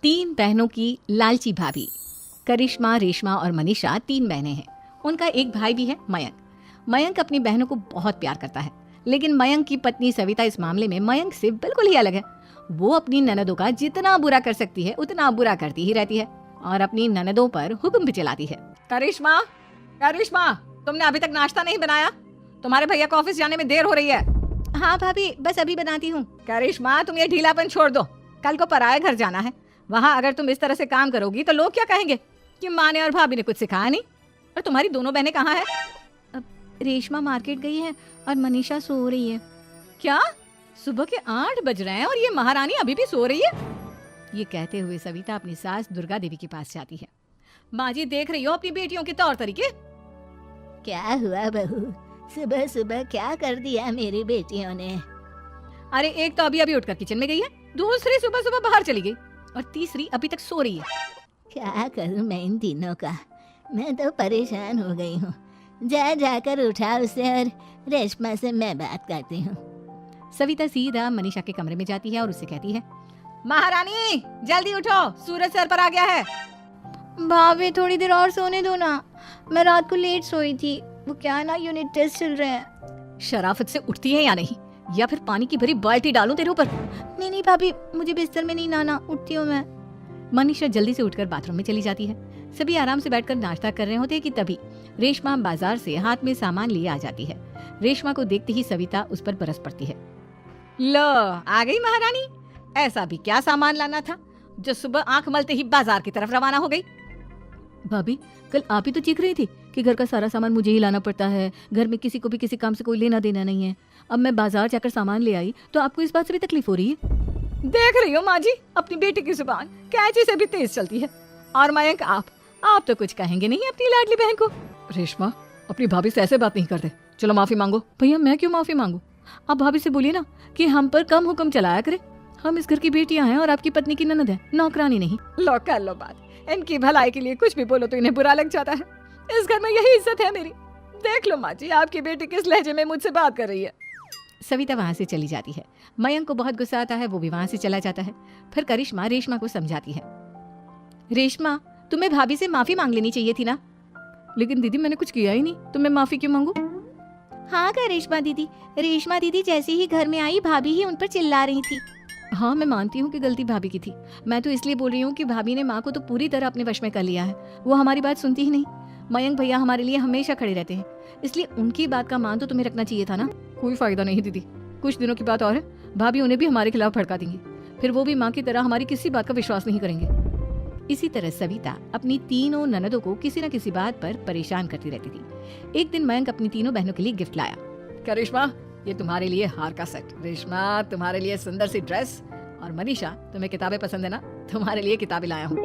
तीन बहनों की लालची भाभी। करिश्मा, रेशमा और मनीषा तीन बहनें हैं। उनका एक भाई भी है, मयंक। मयंक अपनी बहनों को बहुत प्यार करता है, लेकिन मयंक की पत्नी सविता इस मामले में मयंक से बिल्कुल ही अलग है। वो अपनी ननदों का जितना बुरा कर सकती है उतना बुरा करती ही रहती है और अपनी ननदों पर हुक्म भी चलाती है। करिश्मा, करिश्मा, तुमने अभी तक नाश्ता नहीं बनाया? तुम्हारे भैया को ऑफिस जाने में देर हो रही है। हाँ भाभी, बस अभी बनाती हूँ। करिश्मा, तुम ये ढीलापन छोड़ दो। कल को पराये घर जाना है। वहाँ अगर तुम इस तरह से काम करोगी तो लोग क्या कहेंगे कि माँ ने और भाभी ने कुछ सिखाया नहीं। और तुम्हारी दोनों बहनें कहाँ है? रेशमा मार्केट गई है और मनीषा सो रही है। क्या? सुबह के 8 बज रहे हैं और ये महारानी अभी भी सो रही है? ये कहते हुए सविता अपनी सास दुर्गा देवी के पास जाती है। माँ जी, देख रही हो अपनी बेटियों के तौर तरीके? क्या हुआ बहू, सुबह सुबह क्या कर दिया मेरी बेटियों ने? अरे एक तो अभी अभी उठकर किचन में गई है, दूसरी सुबह सुबह बाहर चली गई और तीसरी अभी तक सो रही है। क्या करूं मैं इन तीनों का, मैं तो परेशान हो गई हूँ। जाकर उठा उसे और रेशमा से मैं बात करती हूँ। सविता सीधा मनीषा के कमरे में जाती है और उससे कहती है, महारानी जल्दी उठो, सूरज सर पर आ गया है। भाभी थोड़ी देर और सोने दो ना, मैं रात को लेट सोई थी। वो क्या ना, यूनिट टेस्ट चल रहे हैं। शराफत से उठती है या नहीं, या फिर पानी की भरी बाल्टी डालूं तेरे ऊपर? नहीं भाभी, मुझे बिस्तर में नहीं लाना, उठती हूँ मैं। मनीषा जल्दी से उठकर बाथरूम में चली जाती है। सभी आराम से बैठकर नाश्ता कर रहे होते हैं कि तभी रेशमा बाजार से हाथ में सामान लिए आ जाती है। रेशमा को देखते ही सविता उस पर बरस पड़ती है। लो, आ गई महारानी। ऐसा भी क्या सामान लाना था जो सुबह आंख मलते ही बाजार की तरफ रवाना हो गई? भाभी, कल आप ही तो चीख रही थी कि घर का सारा सामान मुझे ही लाना पड़ता है, घर में किसी को भी किसी काम से कोई लेना देना नहीं है। अब मैं बाजार जाकर सामान ले आई तो आपको इस बात से भी तकलीफ हो रही है? देख रही हो माँ जी, अपनी बेटी की जुबान कैंची से भी तेज चलती है। और मयंक, आप तो कुछ कहेंगे नहीं अपनी लाडली बहन को। रेशमा, अपनी भाभी से ऐसे बात नहीं करते। चलो माफी मांगो। भैया, मैं क्यों माफी मांगू? आप भाभी से बोलिए ना कि हम पर कम हुक्म चलाया करे। हम इस घर की बेटियां हैं और आपकी पत्नी की ननद है, नौकरानी नहीं। लो कर लो बात। इनकी भलाई के लिए कुछ भी बोलो तो इन्हें बुरा लग जाता है। इस घर में यही इज्जत है मेरी। देख लो माँ जी, आपकी बेटी किस लहजे में मुझसे बात कर रही है। सविता वहाँ से चली जाती है। मयंक को बहुत गुस्सा आता है, वो भी वहाँ से चला जाता है। फिर करिश्मा रेशमा को समझाती है, रेशमा, तुम्हें भाभी से माफी मांग लेनी चाहिए थी ना। लेकिन दीदी, मैंने कुछ किया ही नहीं, तो मैं माफी क्यों मांगू? हाँ रेशमा दीदी जैसे ही घर में आई भाभी ही उन पर चिल्ला रही थी। हाँ, मैं मानती हूँ कि गलती भाभी की थी। मैं तो इसलिए बोल रही हूँ कि भाभी ने माँ को तो पूरी तरह अपने वश में कर लिया है। वो हमारी बात सुनती ही नहीं। मयंक भैया हमारे लिए हमेशा खड़े रहते हैं, इसलिए उनकी बात का मान तो तुम्हें रखना चाहिए था ना। कोई फायदा नहीं दीदी, कुछ दिनों की बात और है, भाभी उन्हें भी हमारे खिलाफ भड़का देंगी। फिर वो भी माँ की तरह हमारी किसी बात का विश्वास नहीं करेंगे। इसी तरह सविता अपनी तीनों ननदों को किसी न किसी बात पर परेशान करती रहती थी। एक दिन मयंक अपनी तीनों बहनों के लिए गिफ्ट लाया। करिश्मा, ये तुम्हारे लिए हार का सेट। रेशमा, तुम्हारे लिए सुंदर सी ड्रेस। और मनीषा, तुम्हें किताबें पसंद है ना, तुम्हारे लिए किताबें लाया हूँ।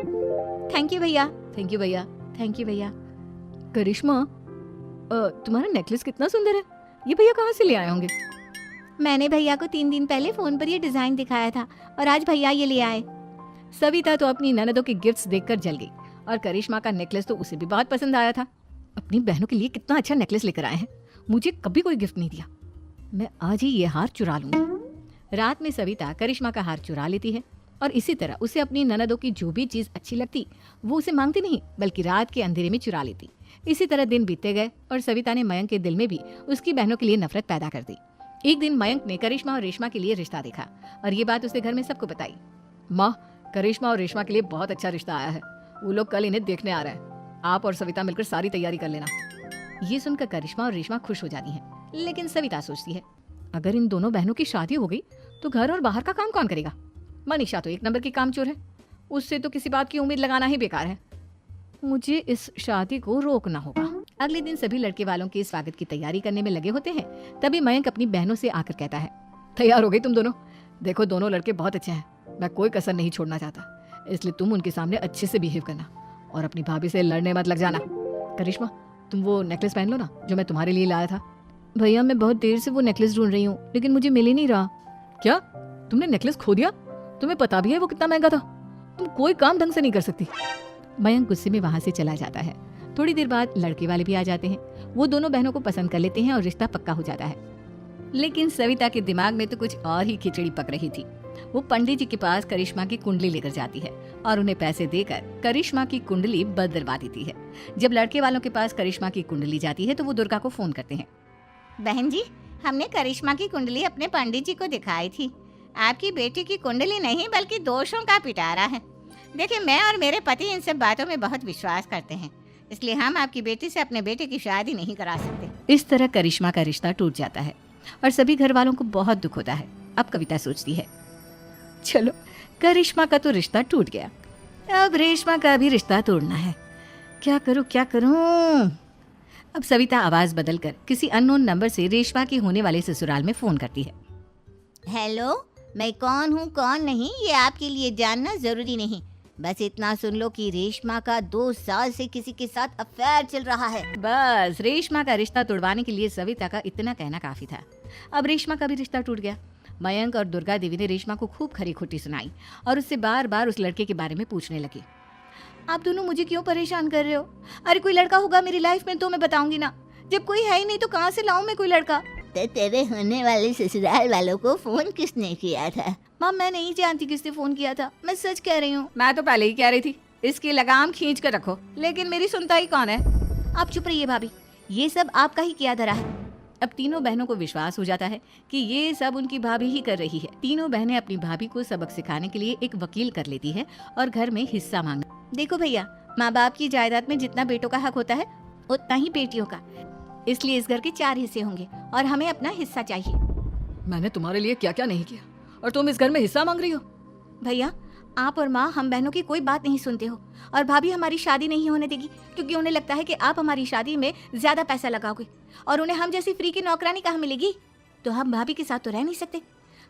थैंक यू भैया। थैंक यू भैया। थैंक यू भैया। करिश्मा, तुम्हारा नेकलेस कितना सुंदर है, ये भैया कहाँ से ले आए होंगे? मैंने भैया को 3 दिन पहले फोन पर ये डिजाइन दिखाया था और आज भैया ये ले आए। सविता तो अपनी ननदों के गिफ्ट्स देखकर जल गई और करिश्मा का नेकलेस तो उसे भी बहुत पसंद आया था। अपनी बहनों के लिए कितना अच्छा नेकलेस लेकर आए हैं, मुझे कभी कोई गिफ्ट नहीं दिया। मैं आज ही ये हार चुरा लूंगी। रात में सविता करिश्मा का हार चुरा लेती है और इसी तरह उसे अपनी ननदों की जो भी चीज अच्छी लगती वो उसे मांगती नहीं, बल्कि रात के अंधेरे में चुरा लेती। इसी तरह दिन बीतते गए और सविता ने मयंक के दिल में भी उसकी बहनों के लिए नफरत पैदा कर दी। एक दिन मयंक ने करिश्मा और रेशमा के लिए रिश्ता देखा और ये बात उसने घर में सबको बताई। माँ, करिश्मा और रेशमा के लिए बहुत अच्छा रिश्ता आया है, वो लोग कल इन्हें देखने आ रहे हैं। आप और सविता मिलकर सारी तैयारी कर लेना। ये सुनकर करिश्मा और रेशमा खुश हो जाती हैं, लेकिन सविता सोचती है, अगर इन दोनों बहनों की शादी हो गई तो घर और बाहर का काम कौन करेगा? मनीषा तो 1 नंबर की कामचोर है, उससे तो किसी बात की उम्मीद लगाना ही बेकार है। मुझे इस शादी को रोकना होगा। अगले दिन सभी लड़के वालों के स्वागत की तैयारी करने में लगे होते हैं। तभी मयंक अपनी बहनों से आकर कहता है, तैयार हो गई तुम दोनों? देखो, दोनों लड़के बहुत अच्छे हैं, मैं कोई कसर नहीं छोड़ना चाहता, इसलिए तुम उनके सामने अच्छे से बिहेव करना और अपनी भाभी से लड़ने मत लग जाना। करिश्मा, तुम वो नेकलेस पहन लो ना जो मैं तुम्हारे लिए लाया था। भैया, मैं बहुत देर से वो नेकलेस ढूंढ रही हूँ, लेकिन मुझे मिल ही नहीं रहा। क्या? तुमने नेकलेस खो दिया? तुम्हें पता भी है वो कितना महंगा था? तुम कोई काम ढंग से नहीं कर सकती। मयंक गुस्से में वहाँ से चला जाता है। थोड़ी देर बाद लड़के वाले भी आ जाते हैं। वो दोनों बहनों को पसंद कर लेते हैं और रिश्ता पक्का हो जाता है। लेकिन सविता के दिमाग में तो कुछ और ही खिचड़ी पक रही थी। वो पंडित जी के पास करिश्मा की कुंडली लेकर जाती है और उन्हें पैसे देकर करिश्मा की कुंडली बदलवा देती है। जब लड़के वालों के पास करिश्मा की कुंडली जाती है तो वो दुर्गा को फोन करते हैं। बहन जी, हमने करिश्मा की कुंडली अपने पंडित जी को दिखाई थी। आपकी बेटी की कुंडली नहीं बल्कि दोषों का पिटारा है। देखिए, मैं और मेरे पति इन सब बातों में बहुत विश्वास करते हैं, इसलिए हम आपकी बेटी से अपने बेटे की शादी नहीं करा सकते। इस तरह करिश्मा का रिश्ता टूट जाता है और सभी घर वालों को बहुत दुख होता है। अब कविता सोचती है, चलो करिश्मा का तो रिश्ता टूट गया, अब रेशमा का भी रिश्ता तोड़ना है। क्या करूं क्या करूं? अब सविता आवाज बदलकर किसी अननोन नंबर से रेशमा के होने वाले ससुराल में फोन करती है। हेलो, मैं कौन हूँ कौन नहीं ये आपके लिए जानना जरूरी नहीं। बस इतना सुन लो कि रेशमा का 2 साल से किसी के साथ अफेयर चल रहा है। बस रेशमा का रिश्ता तोड़वाने के लिए सविता का इतना कहना काफी था। अब रेशमा का भी रिश्ता टूट गया। मयंक और दुर्गा देवी ने रेशमा को खूब खरी खोटी सुनाई और उससे बार बार उस लड़के के बारे में पूछने लगी। आप दोनों मुझे क्यों परेशान कर रहे हो? अरे कोई लड़का होगा मेरी लाइफ में तो मैं बताऊंगी ना। जब कोई है ही नहीं तो कहाँ से लाऊं मैं कोई लड़का? तो तेरे होने वाले ससुराल वालों को फोन किसने किया था? माँ, मैं नहीं जानती किसने फोन किया था, मैं सच कह रही हूँ। मैं तो पहले ही कह रही थी इसकी लगाम खींच कर रखो, लेकिन मेरी सुनता ही कौन है। आप चुप रहिए भाभी, ये सब आपका ही किया धरा है। अब तीनों बहनों को विश्वास हो जाता है कि ये सब उनकी भाभी ही कर रही है। तीनों बहनें अपनी भाभी को सबक सिखाने के लिए एक वकील कर लेती है और घर में हिस्सा मांगना। देखो भैया, माँ बाप की जायदाद में जितना बेटों का हक होता है उतना ही बेटियों का, इसलिए इस घर के 4 हिस्से होंगे और हमें अपना हिस्सा चाहिए। मैंने तुम्हारे लिए क्या क्या नहीं किया और तुम इस घर में हिस्सा मांग रही हो? भैया, आप और माँ हम बहनों की कोई बात नहीं सुनते हो और भाभी हमारी शादी नहीं होने देगी क्योंकि उन्हें लगता है कि आप हमारी शादी में ज्यादा पैसा लगाओगे और उन्हें हम जैसी फ्री की नौकरानी कहाँ मिलेगी। तो हम भाभी के साथ तो रह नहीं सकते,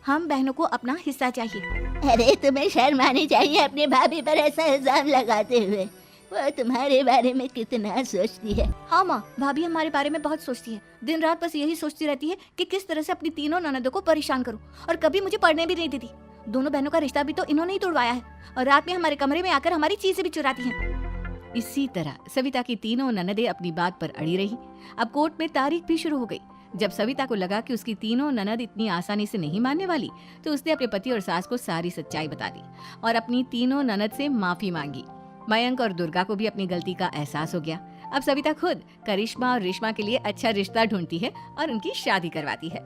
हम बहनों को अपना हिस्सा चाहिए। अरे तुम्हें शर्म आनी चाहिए अपनी भाभी पर ऐसा इल्जाम लगाते हुए। वो तुम्हारे बारे में कितना सोचती है। हाँ माँ, भाभी हमारे बारे में बहुत सोचती है। दिन रात बस यही सोचती रहती है कि किस तरह से अपनी तीनों ननदों को परेशान करूं और कभी मुझे पढ़ने भी नहीं देती। दोनों बहनों का रिश्ता भी तो इन्होंने ही तोड़वाया है और रात में हमारे कमरे में आकर हमारी चीजें भी चुराती हैं। इसी तरह सविता की तीनों ननदें अपनी बात पर अड़ी रही। अब कोर्ट में तारीख भी शुरू हो गई। जब सविता को लगा कि उसकी तीनों ननद इतनी आसानी से नहीं मानने वाली, तो उसने अपने पति और सास को सारी सच्चाई बता दी और अपनी तीनों ननद से माफी मांगी। मयंक और दुर्गा को भी अपनी गलती का एहसास हो गया। अब सविता खुद करिश्मा और रेशमा के लिए अच्छा रिश्ता ढूंढती है और उनकी शादी करवाती है।